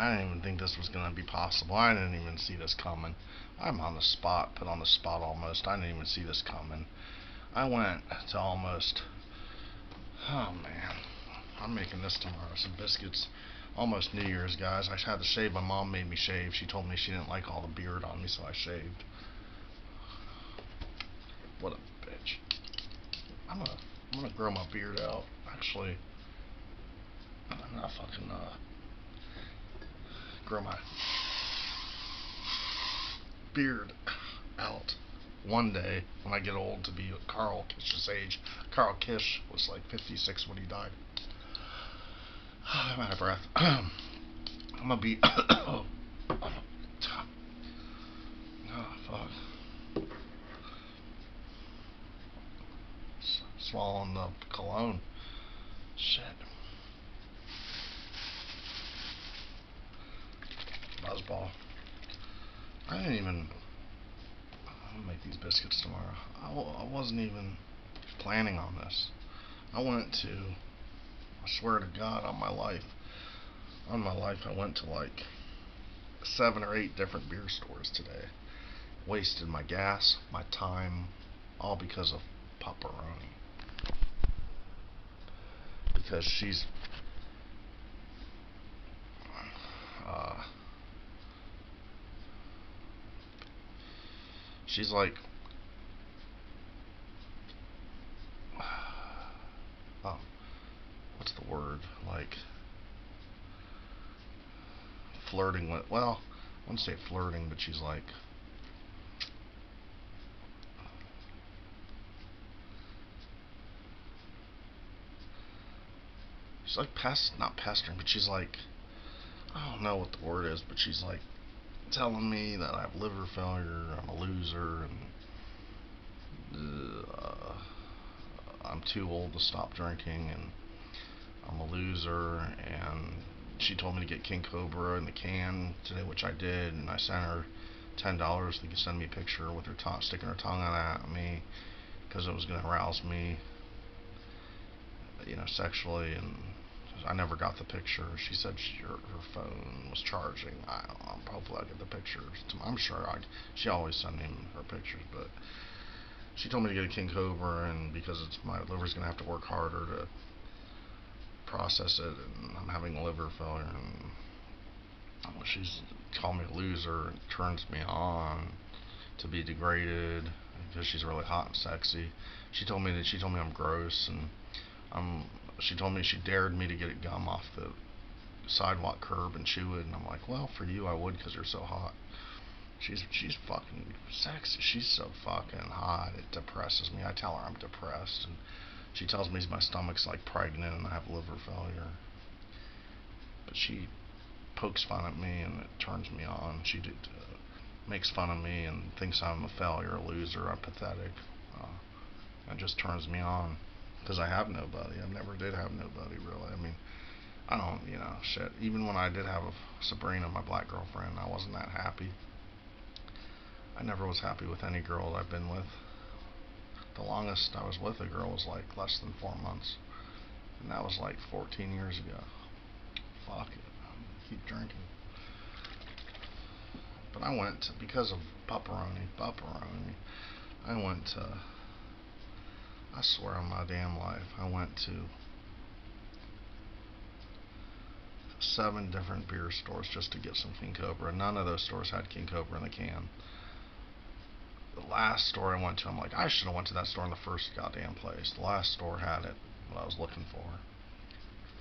I didn't even think this was going to be possible. I didn't even see this coming. I'm on the spot, put on the spot almost. I didn't even see this coming. I went to almost, oh man, I'm making this tomorrow. Some biscuits. Almost New Year's, guys. I had to shave. My mom made me shave. She told me she didn't like all the beard on me, so I shaved. What a bitch. I'm gonna grow my beard out. Actually, I'm gonna fucking grow my beard out one day when I get old to be Carl Kish's age. Carl Kish was like 56 when he died. I'm out of breath. I'm gonna be. Oh, fuck. Swallowing the cologne. Shit. Buzzball. I didn't even. I'm gonna make these biscuits tomorrow. I wasn't even planning on this. I went to. I swear to God, on my life, I went to like 7 or 8 different beer stores today. Wasted my gas, my time, all because of Pupperoni. Because uh, she's like, oh, what's the word? Like flirting with. Well, I wouldn't say flirting, but she's like. She's like not pestering, but she's like, I don't know what the word is, but she's like telling me that I have liver failure, I'm a loser, and I'm too old to stop drinking, and I'm a loser, and she told me to get King Cobra in the can today, which I did, and I sent her $10 to send me a picture with her tongue, sticking her tongue on at me, because it was going to arouse me, sexually, and I never got the picture. She said her phone was charging. Hopefully I'll get the pictures. I'm sure she always sends me her pictures, but she told me to get a King Cobra, and because my liver's going to have to work harder to process it, and I'm having liver failure, and she's called me a loser. It turns me on to be degraded because she's really hot and sexy. She told me I'm gross, and she told me she dared me to get gum off the sidewalk curb and chew it, and I'm like, well, for you I would, because you're so hot. She's fucking sexy. She's so fucking hot. It depresses me. I tell her I'm depressed, and she tells me my stomach's like pregnant and I have liver failure. But she pokes fun at me, and it turns me on. She makes fun of me and thinks I'm a failure, a loser, I'm pathetic. It just turns me on. Because I have nobody. I never did have nobody, really. I mean, I don't, shit. Even when I did have Sabrina, my black girlfriend, I wasn't that happy. I never was happy with any girl I've been with. The longest I was with a girl was like less than 4 months. And that was like 14 years ago. Fuck it. Keep drinking. But I went to, because of Pupperoni, I went to, I swear on my damn life, I went to 7 different beer stores just to get some King Cobra. None of those stores had King Cobra in the can. The last store I went to, I'm like, I should have went to that store in the first goddamn place. The last store had it, what I was looking for.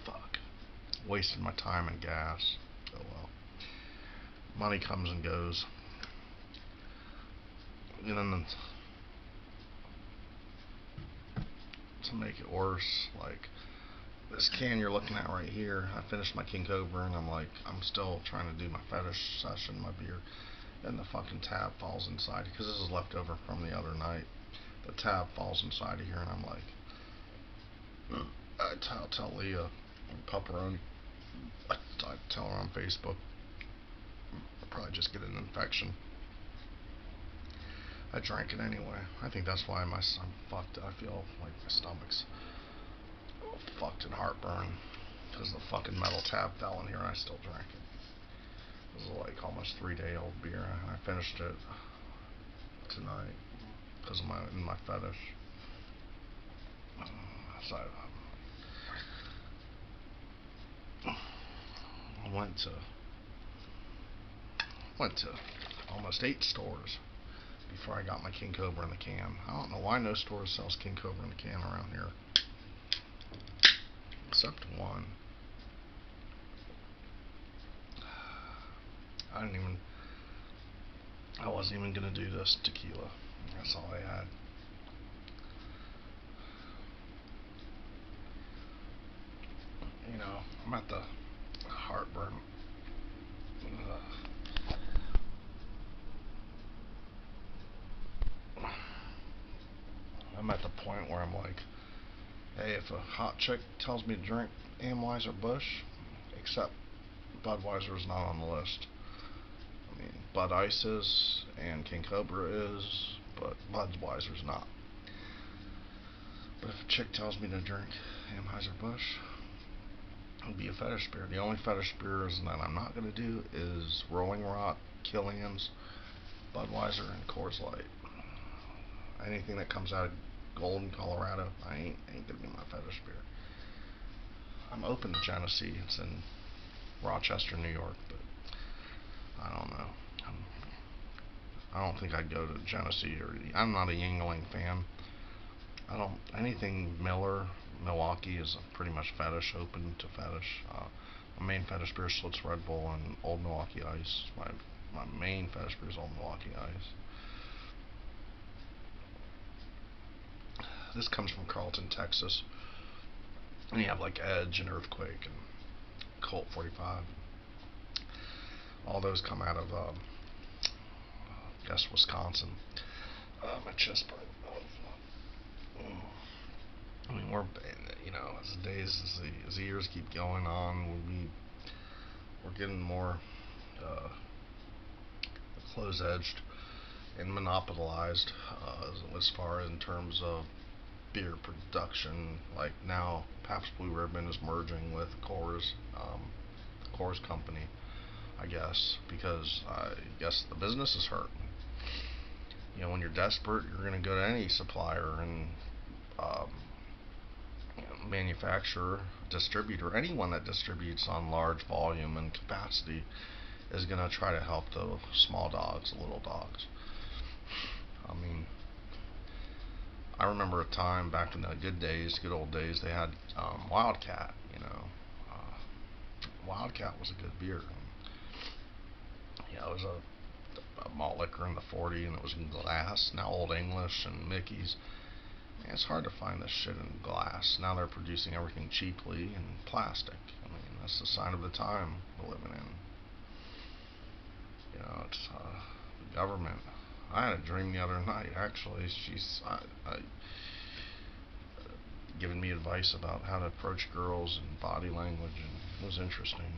Fuck. Wasted my time and gas. Oh well. Money comes and goes. And then to make it worse, like, this can you're looking at right here, I finished my King Cobra, and I'm still trying to do my fetish session, my beer, and the fucking tab falls inside, because this is left over from the other night. The tab falls inside of here, and I'm like, I'll tell Leah, Pupperoni, I tell her on Facebook, I'll probably just get an infection. I drank it anyway. I think that's why I'm fucked. I feel like my stomach's fucked and heartburn, because the fucking metal tab fell in here and I still drank it. It was like almost 3-day-old beer, and I finished it tonight because of my fetish. So I went to almost 8 stores before I got my King Cobra in the can. I don't know why no store sells King Cobra in the can around here, except one. I wasn't even gonna do this tequila. That's all I had. You know, I'm at the heartburn. I'm at the point where I'm like, hey, if a hot chick tells me to drink Amweiser Busch, except Budweiser's not on the list. I mean, Bud Ice is, and King Cobra is, but Budweiser's not. But if a chick tells me to drink Amweiser Busch, it would be a fetish beer. The only fetish beers that I'm not going to do is Rolling Rock, Killian's, Budweiser, and Coors Light. Anything that comes out of Golden, Colorado, I ain't gonna be my fetish beer. I'm open to Genesee. It's in Rochester, New York, but I don't know. I don't think I'd go to Genesee, or I'm not a Yingling fan. I don't anything Miller, Milwaukee is pretty much fetish, open to fetish. My main fetish beer is Schlitz Red Bull and Old Milwaukee Ice. My main fetish beer is Old Milwaukee Ice. This comes from Carlton, Texas, and you have like Edge and Earthquake and Colt 45. All those come out of, I guess, Wisconsin. My chest burn. I mean, as the days, as the years keep going on, we're getting more close-edged and monopolized as far in terms of beer production. Like now, Pabst Blue Ribbon is merging with Coors Company, I guess, because I guess the business is hurt. When you're desperate, you're going to go to any supplier and um, manufacturer, distributor, anyone that distributes on large volume and capacity is going to try to help the small dogs, the little dogs. I mean, I remember a time back in the good old days, they had Wildcat. Wildcat was a good beer. It was a malt liquor in the 40, and it was in glass. Now Old English and Mickey's. Man, it's hard to find this shit in glass. Now they're producing everything cheaply in plastic. I mean, that's the sign of the time we're living in. It's the government. I had a dream the other night, actually. She's giving me advice about how to approach girls and body language, and it was interesting.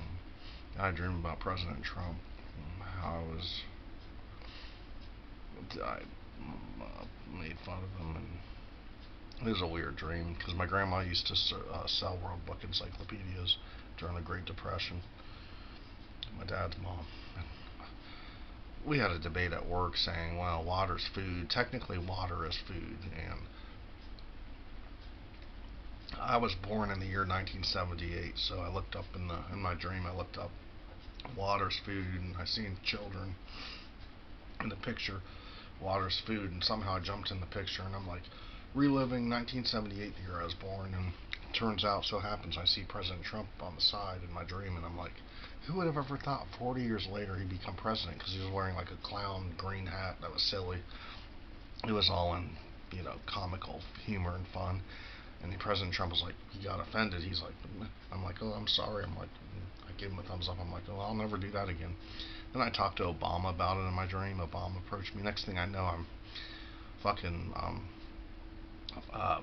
I had a dream about President Trump, and how I made fun of him, and it was a weird dream because my grandma used to sell World Book encyclopedias during the Great Depression. My dad's mom. And we had a debate at work saying, well, water's food. Technically, water is food. And I was born in the year 1978, so I looked up in my dream. I looked up water's food, and I seen children in the picture. Water's food, and somehow I jumped in the picture, and I'm like, reliving 1978, the year I was born, and it turns out, so happens, I see President Trump on the side in my dream, and I'm like, who would have ever thought 40 years later he'd become president, because he was wearing like a clown green hat that was silly. It was all in, comical humor and fun, and the President Trump was like, he got offended, he's like, I'm like, oh, I'm sorry, I'm like, I gave him a thumbs up, I'm like, oh, I'll never do that again. Then I talked to Obama about it in my dream. Obama approached me. Next thing I know, I'm fucking uh,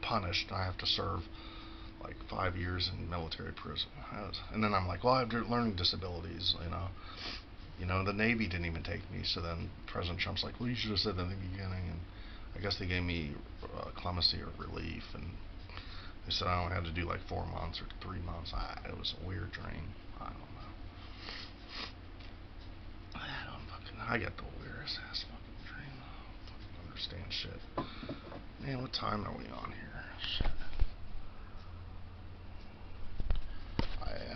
punished. I have to serve like 5 years in military prison. And then I'm like, well, I have learning disabilities. The Navy didn't even take me. So then President Trump's like, well, you should have said that in the beginning. And I guess they gave me clemency or relief, and they said I only had to do like 4 months or 3 months. It was a weird dream. I don't know. I get the weirdest ass fucking dream. I don't fucking understand shit. Man, what time are we on here? Shit.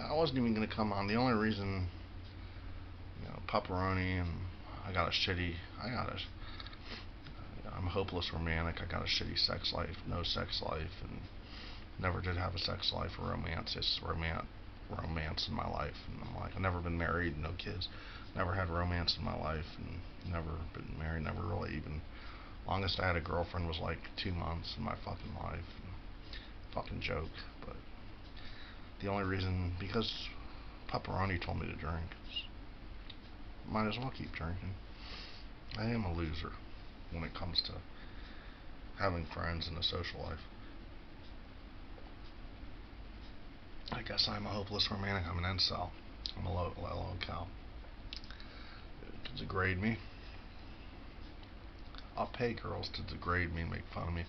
I wasn't even gonna come on. The only reason, Pupperoni and I got a shitty, I got a, I'm a hopeless romantic. I got a shitty sex life, no sex life, and never did have a sex life or romance. It's romance in my life, and I'm like, I've never been married, no kids, never had romance in my life, and never been married, never really even. Longest I had a girlfriend was like 2 months in my fucking life. Fucking joke, but the only reason because Pupperoni told me to drink. Might as well keep drinking. I am a loser when it comes to having friends and a social life. I guess I'm a hopeless romantic. I'm an incel. I'm a low cow. To degrade me. I'll pay girls to degrade me and make fun of me.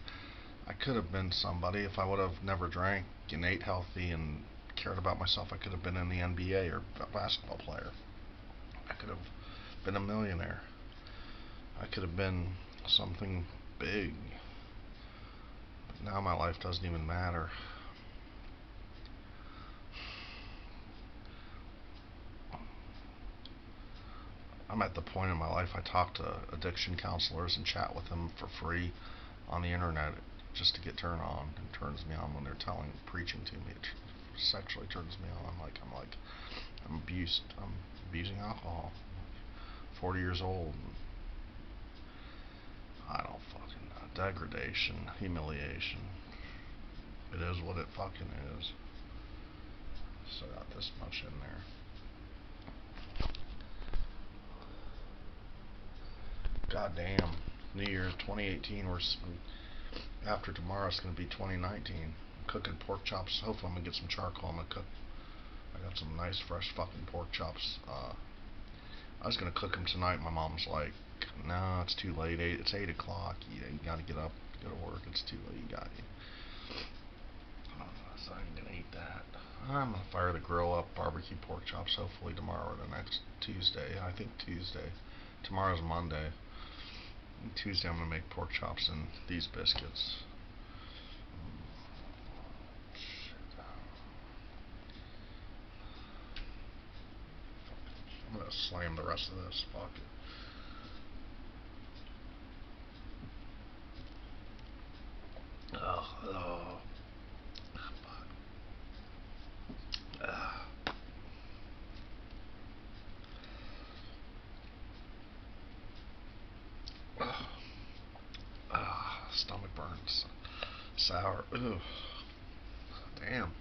I could have been somebody if I would have never drank and ate healthy and cared about myself. I could have been in the NBA or a basketball player. I could have been a millionaire. I could have been something big. But now my life doesn't even matter. I'm at the point in my life I talk to addiction counselors and chat with them for free on the internet just to get turned on. It turns me on when they're preaching to me. It sexually turns me on. I'm abusing alcohol. 40 years old. I don't fucking know. Degradation, humiliation. It is what it fucking is. So I got this much in there. Goddamn. New Year 2018. After tomorrow it's gonna be 2019. I'm cooking pork chops. Hopefully I'm gonna get some charcoal. I'm gonna cook. I got some nice fresh fucking pork chops. I was gonna cook them tonight. My mom's like, "No, it's too late. It's 8 o'clock. You gotta get up, go to work. It's too late. You got you." So I ain't gonna eat that. I'm gonna fire the grill up, barbecue pork chops. Hopefully tomorrow or the next Tuesday. I think Tuesday. Tomorrow's Monday. Tuesday I'm gonna make pork chops and these biscuits. I'm gonna slam the rest of this. Fuck it. Ugh. Ugh. Ugh. Ugh. Stomach burns. Sour. Ugh. Damn.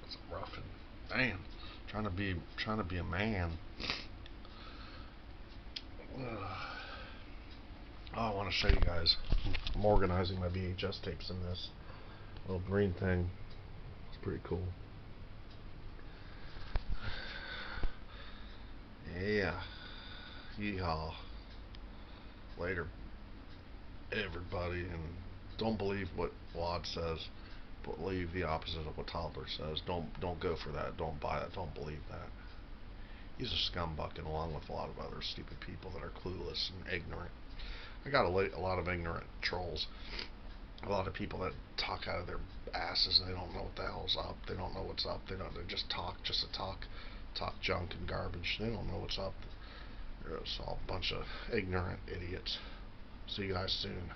That's rough and damn. Trying to be a man. Ugh. Oh, I want to show you guys. I'm organizing my VHS tapes in this little green thing. It's pretty cool. Yeah. Yeehaw. Later, everybody. And don't believe what Wad says. Believe the opposite of what Tolbert says. Don't go for that. Don't buy it. Don't believe that. He's a scumbucket along with a lot of other stupid people that are clueless and ignorant. I got a lot of ignorant trolls. A lot of people that talk out of their asses and they don't know what the hell's up. They don't know what's up. They just talk just to talk junk and garbage. They don't know what's up. They're just all a bunch of ignorant idiots. See you guys soon.